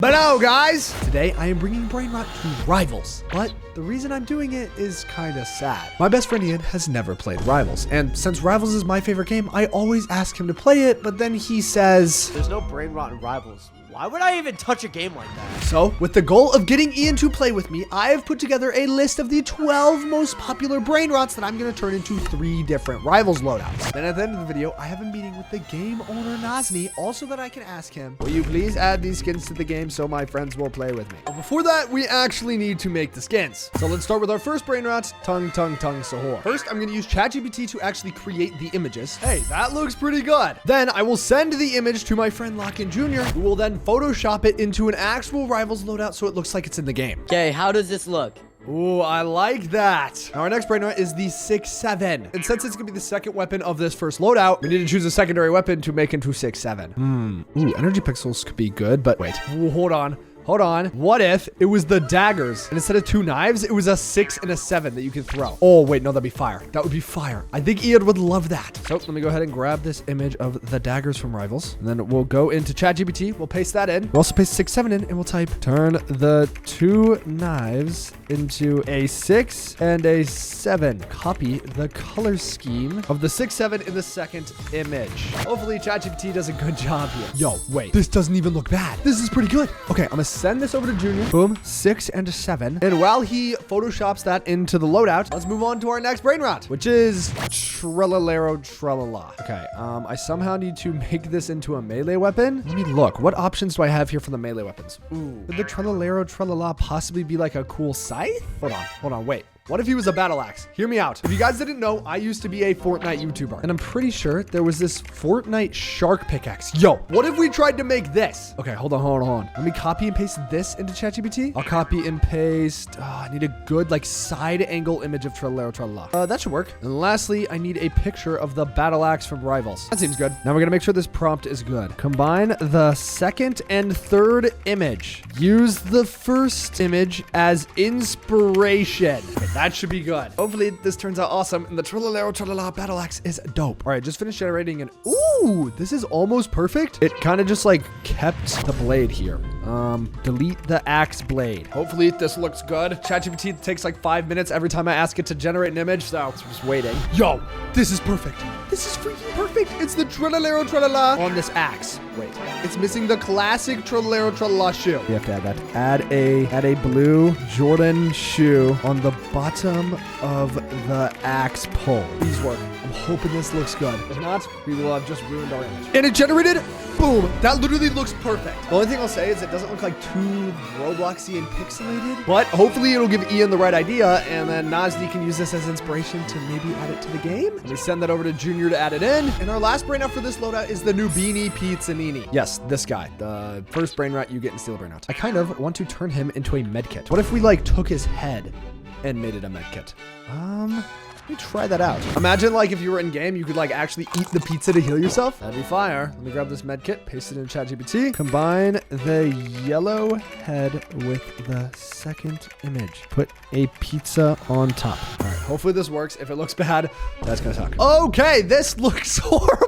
But no, guys, today I am bringing Brainrot to Rivals, but the reason I'm doing it is kind of sad. My best friend Ian has never played Rivals, and since Rivals is my favorite game, I always ask him to play it, but then he says, "There's no Brainrot in Rivals. Why would I even touch a game like that?" So, with the goal of getting Ian to play with me, I have put together a list of the 12 most popular Brainrots that I'm going to turn into 3 different Rivals loadouts. Then at the end of the video, I have a meeting with the game owner Nazni, also that I can ask him, will you please add these skins to the game so my friends will play with me? But before that, we actually need to make the skins. So let's start with our first Brainrot, Tung Sahur. First, I'm going to use ChatGPT to actually create the images. Hey, that looks pretty good. Then I will send the image to my friend Lock-In Jr., who will then Photoshop it into an actual Rivals loadout so it looks like it's in the game. Okay, how does this look? Ooh, I like that. Now our next Brainrot is the 6-7. And since it's gonna be the second weapon of this first loadout, we need to choose a secondary weapon to make into 6-7. Ooh, energy pixels could be good, but wait. Ooh, hold on. What if it was the daggers and instead of 2 knives, it was a 6 and a 7 that you could throw? Oh, wait, no, that'd be fire. That would be fire. I think Ian would love that. So let me go ahead and grab this image of the daggers from Rivals. And then we'll go into ChatGPT. We'll paste that in. We'll also paste 6-7 in and we'll type turn the 2 knives into a 6 and a 7. Copy the color scheme of the 6-7 in the second image. Hopefully ChatGPT does a good job here. Yo, wait, this doesn't even look bad. This is pretty good. Okay, I'm gonna send this over to Junior. Boom, 6 and a 7. And while he photoshops that into the loadout, let's move on to our next Brainrot, which is Trellalero Tralala. Okay, I somehow need to make this into a melee weapon. Let me look. What options do I have here for the melee weapons? Ooh, would the Trellalero Tralala possibly be like a cool scythe? Hold on, wait. What if he was a battle axe? Hear me out. If you guys didn't know, I used to be a Fortnite YouTuber, and I'm pretty sure there was this Fortnite shark pickaxe. Yo, what if we tried to make this? Okay, hold on. Let me copy and paste this into ChatGPT. I'll copy and paste. I need a good like side angle image of Trellalero Tralala. That should work. And lastly, I need a picture of the battle axe from Rivals. That seems good. Now we're gonna make sure this prompt is good. Combine the second and third image. Use the first image as inspiration. That should be good. Hopefully this turns out awesome and the Trellalero Tralala battle axe is dope. All right, just finished generating and ooh, this is almost perfect. It kind of just like kept the blade here. Delete the axe blade. Hopefully this looks good. ChatGPT takes like 5 minutes every time I ask it to generate an image, so I'm just waiting. Yo, this is perfect. This is freaking perfect. It's the Trellalero Tralala on this axe. Wait, it's missing the classic Trellalero Tralala shoe. We have to add that. Add a blue Jordan shoe on the bottom of the axe pole. Please work. I'm hoping this looks good. If not, we will have just ruined our image. And it generated, boom. That literally looks perfect. The only thing I'll say is it doesn't look like too Robloxy and pixelated, but hopefully it'll give Ian the right idea, and then Nazni can use this as inspiration to maybe add it to the game. And we send that over to Junior to add it in. And our last Brainrot for this loadout is the Nubini Pizzanini. Yes, this guy, the first Brainrot you get in Steel Brainrot. I kind of want to turn him into a medkit. What if we like took his head and made it a medkit? Let me try that out. Imagine like if you were in game, you could like actually eat the pizza to heal yourself. That'd be fire. Let me grab this med kit, paste it in ChatGPT. Combine the yellow head with the second image. Put a pizza on top. All right, hopefully this works. If it looks bad, that's gonna suck. Okay, this looks horrible.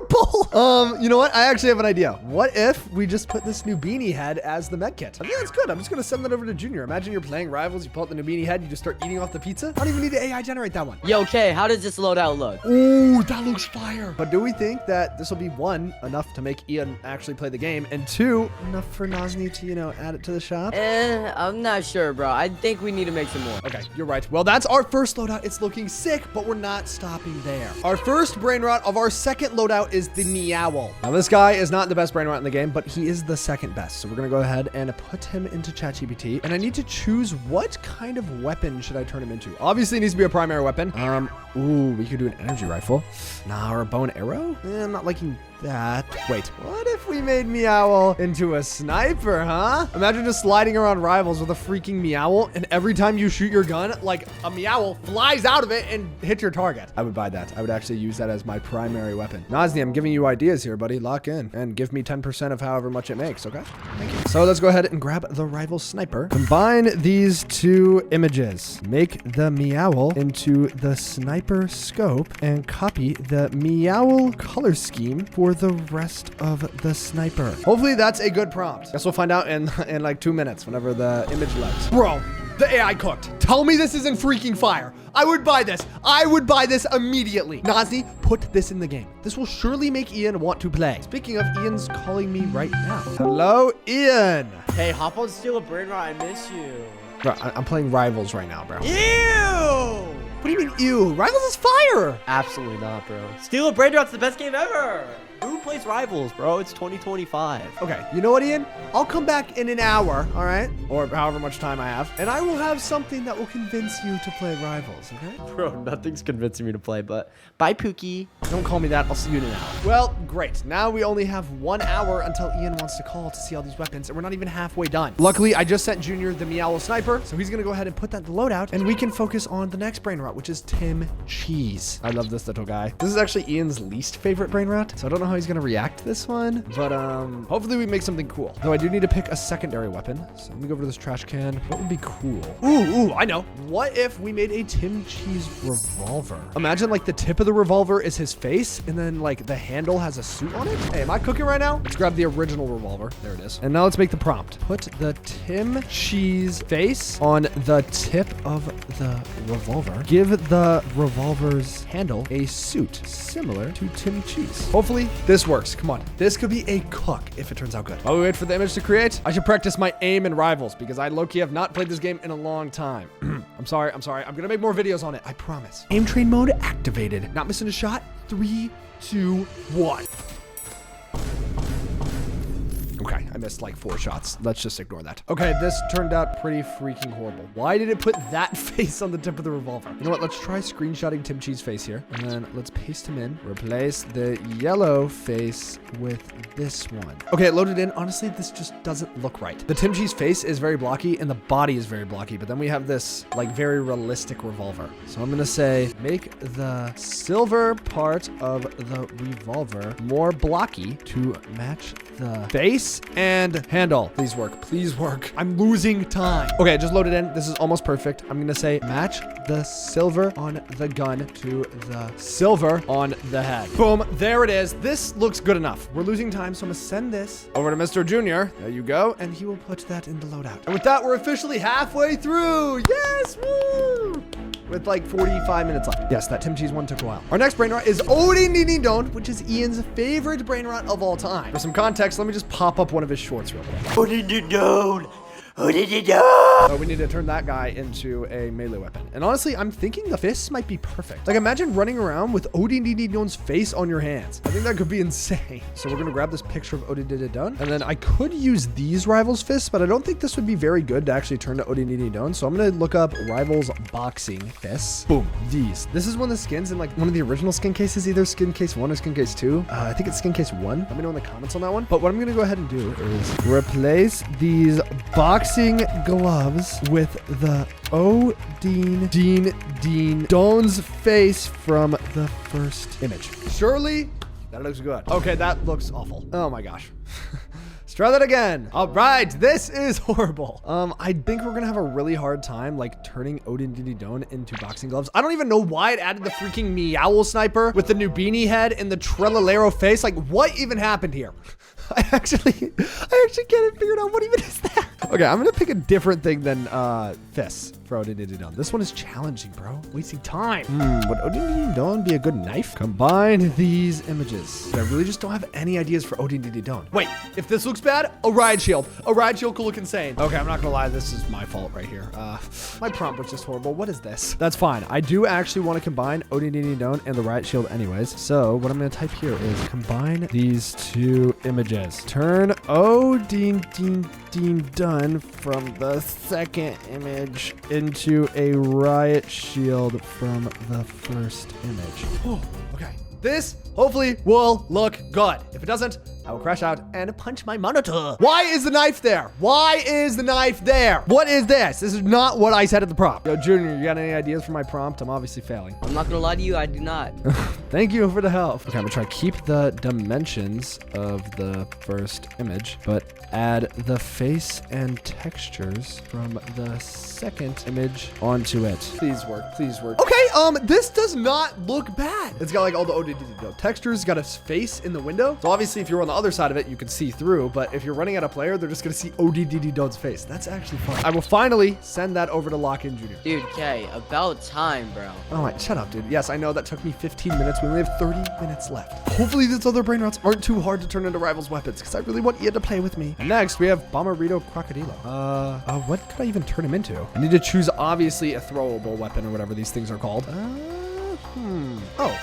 You know what? I actually have an idea. What if we just put this Nubini head as the med kit? I think that's good. I'm just gonna send that over to Junior. Imagine you're playing Rivals, you pull out the Nubini head, you just start eating off the pizza. I don't even need the AI generate that one. Yo, okay, how does this loadout look? Ooh, that looks fire. But do we think that this will be 1, enough to make Ian actually play the game, and 2, enough for Nazni to, you know, add it to the shop? I'm not sure, bro. I think we need to make some more. Okay, you're right. Well, that's our first loadout. It's looking sick, but we're not stopping there. Our first Brainrot of our second loadout is the Meowl. Now, this guy is not the best Brainrot in the game, but he is the second best. So we're gonna go ahead and put him into ChatGPT, and I need to choose what kind of weapon should I turn him into. Obviously, it needs to be a primary weapon. Ooh, we could do an energy rifle. Nah, or a bow and arrow? I'm not liking that. Wait, what if we made Meowl into a sniper, huh? Imagine just sliding around Rivals with a freaking Meowl, and every time you shoot your gun, like a Meowl flies out of it and hits your target. I would buy that. I would actually use that as my primary weapon. Nazni, I'm giving you ideas here, buddy. Lock in and give me 10% of however much it makes, okay? Thank you. So let's go ahead and grab the Rivals sniper. Combine these 2 images. Make the Meowl into the sniper scope and copy the Meowl color scheme for for the rest of the sniper. Hopefully that's a good prompt. Guess we'll find out in like 2 minutes whenever the image loads. Bro, the AI cooked. Tell me this isn't freaking fire. I would buy this. I would buy this immediately. Nazi, put this in the game. This will surely make Ian want to play. Speaking of, Ian's calling me right now. Hello, Ian. Hey, hop on Steal a Brainrot. I miss you. Bro, I'm playing Rivals right now, bro. Ew! What do you mean, ew? Rivals is fire. Absolutely not, bro. Steal a Brainrot's the best game ever. Who plays Rivals, bro? It's 2025. Okay, you know what, Ian? I'll come back in an hour, all right? Or however much time I have. And I will have something that will convince you to play Rivals, okay? Bro, nothing's convincing me to play, but bye, Pookie. Don't call me that. I'll see you in an hour. Well, great. Now we only have 1 hour until Ian wants to call to see all these weapons, and we're not even halfway done. Luckily, I just sent Junior the Meowl Sniper, so he's gonna go ahead and put that in the loadout, and we can focus on the next Brainrot, which is Tim Cheese. I love this little guy. This is actually Ian's least favorite Brainrot, so I don't know how he's gonna react to this one, but hopefully we make something cool. Though I do need to pick a secondary weapon, so let me go over to this trash can. What would be cool? Ooh, I know. What if we made a Tim Cheese revolver? Imagine like the tip of the revolver is his face, and then like the handle has a suit on it. Hey, am I cooking right now? Let's grab the original revolver. There it is. And now let's make the prompt. Put the Tim Cheese face on the tip of the revolver. Give the revolver's handle a suit similar to Tim Cheese. Hopefully this works. Come on. This could be a cook if it turns out good. While we wait for the image to create, I should practice my aim in Rivals because I low-key have not played this game in a long time. I'm sorry. I'm gonna make more videos on it. I promise. Aim train mode activated. Not missing a shot. 3, 2, 1. Okay, I missed like 4 shots. Let's just ignore that. Okay, this turned out pretty freaking horrible. Why did it put that face on the tip of the revolver? You know what? Let's try screenshotting Tim Cheese face here. And then let's paste him in. Replace the yellow face with this one. Okay, it loaded in. Honestly, this just doesn't look right. The Tim Cheese face is very blocky and the body is very blocky. But then we have this like very realistic revolver. So I'm going to say make the silver part of the revolver more blocky to match the face and handle. Please work. Please work. I'm losing time. Okay, just loaded in. This is almost perfect. I'm gonna say match the silver on the gun to the silver on the head. Boom. There it is. This looks good enough. We're losing time, so I'm gonna send this over to Mr. Junior. There you go. And he will put that in the loadout. And with that, we're officially halfway through. Yes. Woo! With like 45 minutes left. Yes, that Tim Cheese one took a while. Our next Brainrot is Odin, which is Ian's favorite Brainrot of all time. For some context, let me just pop up one of his shorts real quick. Odin. So we need to turn that guy into a melee weapon. And honestly, I'm thinking the fists might be perfect. Like imagine running around with Odin face on your hands. I think that could be insane. So we're gonna grab this picture of Odin. And then I could use these Rivals fists, but I don't think this would be very good to actually turn to Odin. So I'm gonna look up Rivals boxing fists. Boom, these. This is one of the skins in like one of the original skin cases, either skin case 1 or skin case 2. I think it's skin case 1. Let me know in the comments on that one. But what I'm gonna go ahead and do is replace these boxing gloves with the Don's face from the first image. Surely that looks good. Okay, that looks awful. Oh my gosh. Let's try that again. All right, this is horrible. I think we're gonna have a really hard time like turning Odin into boxing gloves. I don't even know why it added the freaking Meowl Sniper with the new beanie head and the Trellalero face. Like what even happened here? I actually can't figure out what even is that. Okay, I'm gonna pick a different thing than fists for Odin. This one is challenging, bro. Wasting time. Would Odin be a good knife? Combine these images. I really just don't have any ideas for Odin. Wait, if this looks bad, a riot shield. A riot shield could look insane. Okay, I'm not gonna lie, this is my fault right here. My prompt was just horrible. What is this? That's fine. I do actually want to combine Odin and the riot shield anyways. So what I'm gonna type here is combine these 2 images. Turn Odin done from the second image into a riot shield from the first image. Oh, okay. This hopefully will look good. If it doesn't, I I will crash out and punch my monitor. Why is the knife there? Why is the knife there? What is this? This is not what I said at the prompt. Yo, Junior, you got any ideas for my prompt? I'm obviously failing. I'm not gonna lie to you, I do not. Thank you for the help. Okay, I'm gonna try to keep the dimensions of the first image, but add the face and textures from the second image onto it. Please work, please work. Okay, this does not look bad. It's got like all the ODD textures, it's got a face in the window. So obviously if you're on the other side of it, you can see through, but if you're running at a player, they're just gonna see ODD's face. That's actually fun. I will finally send that over to Lock-In Junior. Dude, Kay, about time, bro. Oh, wait, shut up, dude. Yes, I know that took me 15 minutes. We only have 30 minutes left. Hopefully these other brain rots aren't too hard to turn into rivals weapons, because I really want Ian to play with me. And next, we have Bomberito Crocodilo. What could I even turn him into? I need to choose, obviously, a throwable weapon or whatever these things are called. Oh.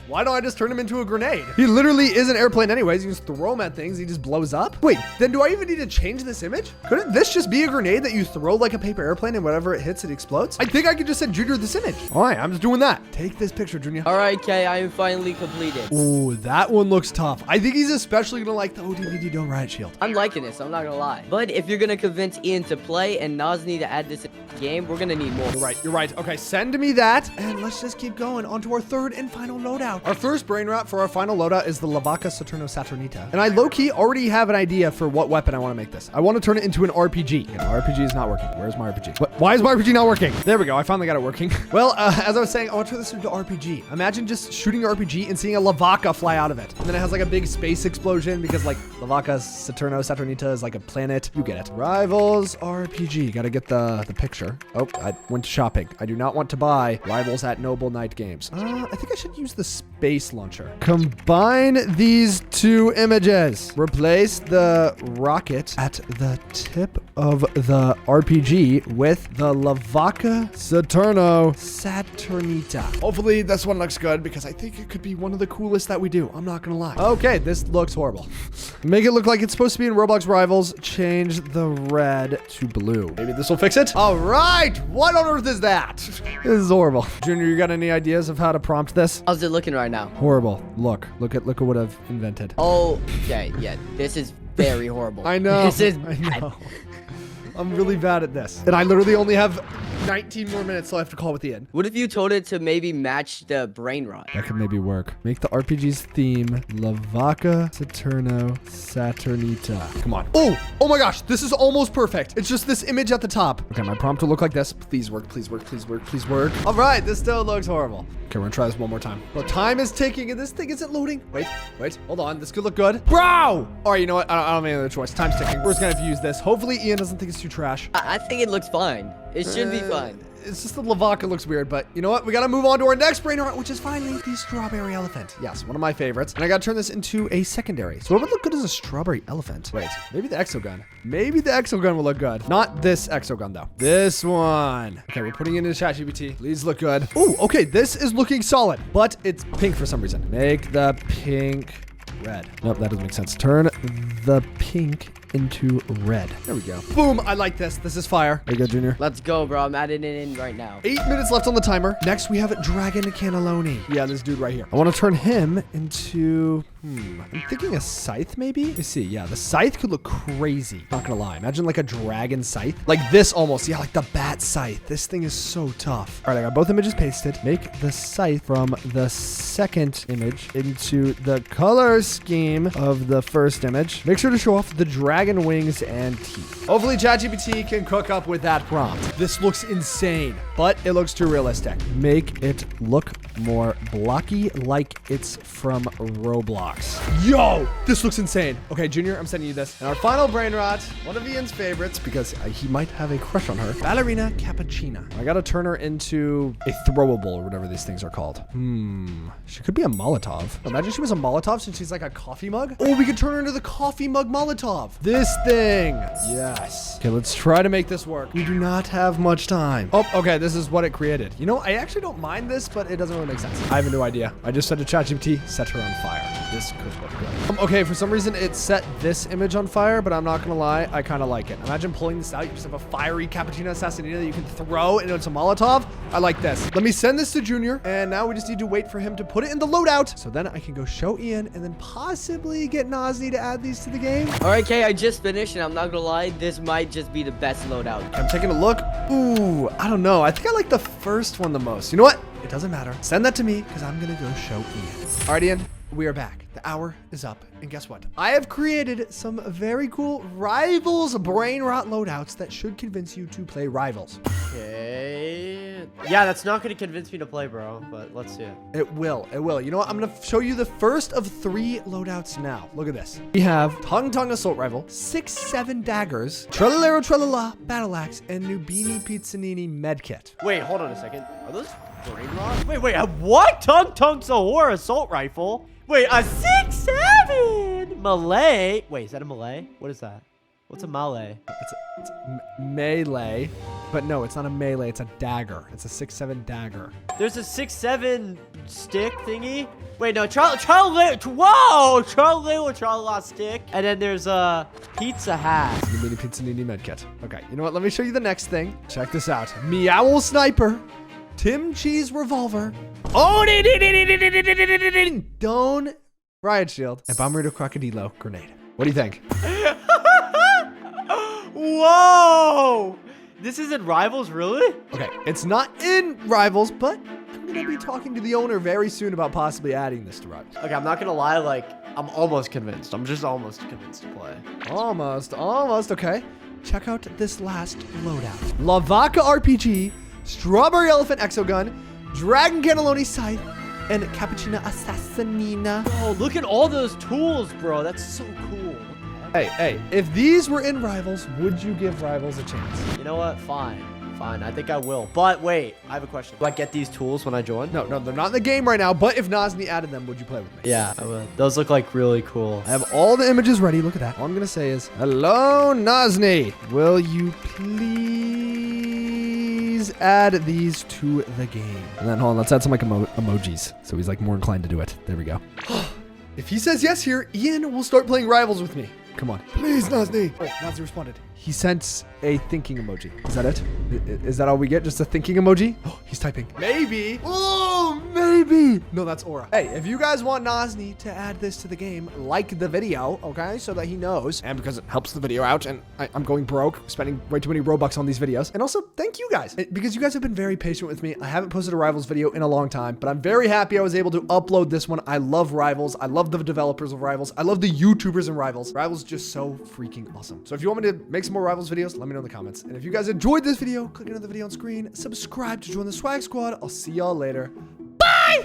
Why don't I just turn him into a grenade? He literally is an airplane anyways. You just throw him at things. He just blows up. Wait, then do I even need to change this image? Couldn't this just be a grenade that you throw like a paper airplane and whatever it hits, it explodes? I think I could just send Junior this image. All right, I'm just doing that. Take this picture, Junior. All right, Kay, I am finally completed. Ooh, that one looks tough. I think he's especially gonna like the ODD Dome Riot Shield. I'm liking this, I'm not gonna lie. But if you're gonna convince Ian to play and Nazni to add this game, we're gonna need more. You're right, you're right. Okay, send me that, and let's just keep going on to our third and final loadout. Our first brain rot for our final loadout is the Lavaca Saturno Saturnita. And I low-key already have an idea for what weapon I want to make this. I want to turn it into an RPG. Okay, my RPG is not working. Where's my RPG? What? Why is my RPG not working? There we go. I finally got it working. Well, as I was saying, I want to turn this into RPG. Imagine just shooting your RPG and seeing a Lavaca fly out of it. And then it has like a big space explosion because like Lavaca Saturno Saturnita is like a planet. You get it. Rivals RPG. Got to get the picture. Oh, I went shopping. I do not want to buy Rivals at Noble Night Games. I think I should use the space launcher. Combine these two images. Replace the rocket at the tip of the RPG with the Lavaca Saturno Saturnita. Hopefully this one looks good because I think it could be one of the coolest that we do. I'm not gonna lie. Okay, this looks horrible. Make it look like it's supposed to be in Roblox Rivals. Change the red to blue. Maybe this will fix it. All right, what on earth is that? This is horrible. Junior, you got any ideas of how to prompt this? How's it looking right now? Horrible. Look at what I've invented. Oh, okay, yeah, this is very horrible. I know. This is I bad. know. I'm really bad at this. And I literally only have 19 more minutes, so I have to call with the end. What if you told it to maybe match the brain rot? That could maybe work. Make the RPG's theme Lavaca Saturno Saturnita. Come on. Oh my gosh, this is almost perfect. It's just this image at the top. Okay, my prompt will look like this. Please work, please work, please work, please work. All right, this still looks horrible. Okay, we're gonna try this one more time. Well, time is ticking and this thing isn't loading. Wait, hold on. This could look good. Bro! All right, you know what? I don't have any other choice. Time's ticking. We're just gonna have to use this. Hopefully Ian doesn't think it's too trash. I think it looks fine. It should be fine. It's just the Lavaca looks weird, but you know what? We gotta move on to our next brain art, which is finally the strawberry elephant. Yes, one of my favorites. And I gotta turn this into a secondary. So what would look good as a strawberry elephant? Wait, maybe the exogun. Maybe the exogun will look good. Not this exogun though. This one. Okay, we're putting it into ChatGPT. Please look good. Oh, okay, this is looking solid, but it's pink for some reason. Make the pink red. Nope, that doesn't make sense. Turn the pink into red. There we go. Boom, I like this. This is fire. There you go, Junior. Let's go, bro. I'm adding it in right now. 8 minutes left on the timer. Next, we have Dragon Cannelloni. Yeah, this dude right here. I want to turn him into... I'm thinking a scythe, maybe? Let me see. Yeah, the scythe could look crazy. Not gonna lie. Imagine like a dragon scythe. Like this almost. Yeah, like the bat scythe. This thing is so tough. All right, I got both images pasted. Make the scythe from the second image into the color scheme of the first image. Make sure to show off the dragon wings and teeth. Hopefully ChatGPT can cook up with that prompt. This looks insane, but it looks too realistic. Make it look more blocky like it's from Roblox. Yo, this looks insane. Okay, Junior, I'm sending you this. And our final brain rot, one of Ian's favorites, because he might have a crush on her. Ballerina Cappuccina. I gotta turn her into a throwable or whatever these things are called. She could be a Molotov. Imagine she was a Molotov since she's like a coffee mug. Oh, we could turn her into the coffee mug Molotov. This thing. Yes. Okay, let's try to make this work. We do not have much time. Oh, okay, this this is what it created. You know, I actually don't mind this, but it doesn't really make sense. I have a new idea. I just said to ChatGPT, set her on fire. This could look good. Okay, for some reason it set this image on fire, but I'm not gonna lie, I kind of like it. Imagine pulling this out. You just have a fiery cappuccino assassinina that you can throw into a Molotov. I like this. Let me send this to Junior, and now we just need to wait for him to put it in the loadout. So then I can go show Ian and then possibly get Nozni to add these to the game. All right, Kay, I just finished, and I'm not gonna lie, this might just be the best loadout. I'm taking a look. Ooh, I don't know. I think I like the first one the most. You know what? It doesn't matter. Send that to me because I'm going to go show Ian. All right, Ian, we are back. The hour is up. And guess what? I have created some very cool Rivals Brainrot loadouts that should convince you to play Rivals. Okay. Yeah, that's not going to convince me to play, bro, but let's see it. It will. It will. You know what? I'm going to show you the first of 3 loadouts now. Look at this. We have Tongue Tongue Assault Rifle, 6-7 daggers, Trellero Trellala Battle Axe, and Nubini Pizzanini Medkit. Wait, hold on a second. Are those Brainrot? Wait, what? Tongue Sahor Assault Rifle? Wait, a 6-7 melee? Wait, is that a melee? What is that? What's a melee? It's melee, but no, it's not a melee. It's a dagger. It's a 6-7 dagger. There's a 6-7 stick thingy. Wait, no, Tralala stick. And then there's a pizza hat. Nubini Pizzanini Medkit. Okay, you know what? Let me show you the next thing. Check this out. Meowl Sniper. Tim Cheese Revolver. Oh, Don't Riot Shield. And Bomberito Crocodilo Grenade. What do you think? Whoa! This isn't Rivals, really? Okay, it's not in Rivals, but I'm going to be talking to the owner very soon about possibly adding this to Rivals. Okay, I'm not going to lie, like, I'm almost convinced. I'm just almost convinced to play. Almost. Okay. Check out this last loadout. Lavaca RPG, Strawberry Elephant Exogun, Dragon Cannelloni Scythe, and Cappuccino Assassinina. Oh, look at all those tools, bro. That's so cool. Hey, if these were in Rivals, would you give Rivals a chance? You know what? Fine. I think I will. But wait, I have a question. Do I get these tools when I join? No, they're not in the game right now, but if Nozni added them, would you play with me? Yeah, I would. Those look like really cool. I have all the images ready. Look at that. All I'm going to say is, hello, Nozni. Will you please add these to the game? And then, hold on, let's add some like emojis. So he's like more inclined to do it. There we go. If he says yes here, Ian will start playing Rivals with me. Come on. Please, Nozni. Oh, Nozni responded. He sent a thinking emoji. Is that it? Is that all we get? Just a thinking emoji? Oh, he's typing. Maybe. Oh, maybe. No, that's Aura. Hey, if you guys want Nozni to add this to the game, like the video, okay? So that he knows. And because it helps the video out. And I'm going broke, spending way too many Robux on these videos. And also, thank you guys. Because you guys have been very patient with me. I haven't posted a Rivals video in a long time. But I'm very happy I was able to upload this one. I love Rivals. I love the developers of Rivals. I love the YouTubers in Rivals. Rivals is just so freaking awesome. So if you want me to make some more Rivals videos, let me know in the comments. And if you guys enjoyed this video, click another video on screen, subscribe to join the swag squad. I'll see y'all later.